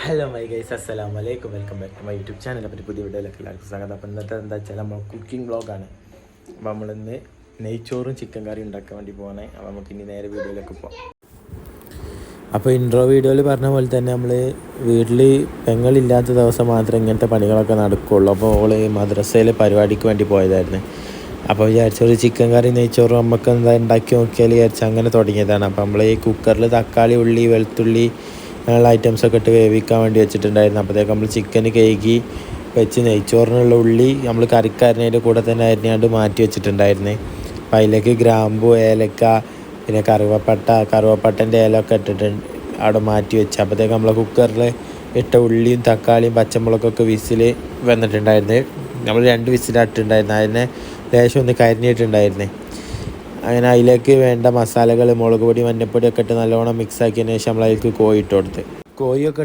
Hello my guys, അസ്സലാമു അലൈക്കും. Welcome back to my YouTube channel. അപ്പോൾ പുതിയ വീഡിയോയിലേക്ക് എല്ലാവർക്കും സ്വാഗതം. അപ്പോൾ ഇന്നത്തെ എന്താ വെച്ചാൽ നമ്മൾ കുക്കിംഗ് വ്ളോഗാണ്. അപ്പോൾ നമ്മളിന്ന് നെയ്ച്ചോറും ചിക്കൻ കറിയും ഉണ്ടാക്കാൻ വേണ്ടി പോകണേ. അപ്പോൾ നമുക്ക് ഇനി നേരെ വീഡിയോയിലേക്ക് പോകാം. അപ്പോൾ ഇൻട്രോ വീഡിയോയിൽ പറഞ്ഞ പോലെ തന്നെ നമ്മൾ വീട്ടിൽ പെങ്ങളില്ലാത്ത ദിവസം മാത്രമേ ഇങ്ങനത്തെ പണികളൊക്കെ നടക്കുകയുള്ളൂ. അപ്പോൾ ഓള് മദ്രസയിൽ പരിപാടിക്ക് വേണ്ടി പോയതായിരുന്നു. അപ്പോൾ വിചാരിച്ചൊരു ചിക്കൻ കറി നെയ്ച്ചോറും നമുക്ക് എന്താ ഉണ്ടാക്കി നോക്കിയാൽ വിചാരിച്ച് അങ്ങനെ തുടങ്ങിയതാണ്. അപ്പോൾ നമ്മൾ ഈ കുക്കറിൽ തക്കാളി, ഉള്ളി, വെളുത്തുള്ളി അങ്ങനെയുള്ള ഐറ്റംസൊക്കെ ഇട്ട് വേവിക്കാൻ വേണ്ടി വെച്ചിട്ടുണ്ടായിരുന്നു. അപ്പോഴത്തേക്ക് നമ്മൾ ചിക്കൻ കഴുകി വെച്ച് നെയ്ച്ചോറിനുള്ള ഉള്ളി നമ്മൾ കറിക്കരിഞ്ഞതിൻ്റെ കൂടെ തന്നെ അരിഞ്ഞാണ്ട് മാറ്റി വെച്ചിട്ടുണ്ടായിരുന്നു. അപ്പോൾ അതിലേക്ക് ഗ്രാമ്പു, ഏലക്ക, പിന്നെ കറുവപ്പട്ടൻ്റെ ഇലയൊക്കെ ഇട്ടിട്ട് അവിടെ മാറ്റി വെച്ച് അപ്പോഴത്തേക്ക് നമ്മൾ കുക്കറിൽ ഇട്ട ഉള്ളിയും തക്കാളിയും പച്ചമുളകൊക്കെ വിസിൽ വന്നിട്ടുണ്ടായിരുന്നു. നമ്മൾ 2 വിസിലിട്ടുണ്ടായിരുന്നു. അതിനെ ലേശം ഒന്ന് കരിഞ്ഞിട്ടുണ്ടായിരുന്നു. അങ്ങനെ അതിലേക്ക് വേണ്ട മസാലകൾ, മുളക് പൊടി, മഞ്ഞൾപ്പൊടി ഒക്കെ ഇട്ട് നല്ലോണം മിക്സ് ആക്കിയതിന് ശേഷം നമ്മൾ അതിലേക്ക് കോഴി ഇട്ട് കൊടുത്ത് കോഴിയൊക്കെ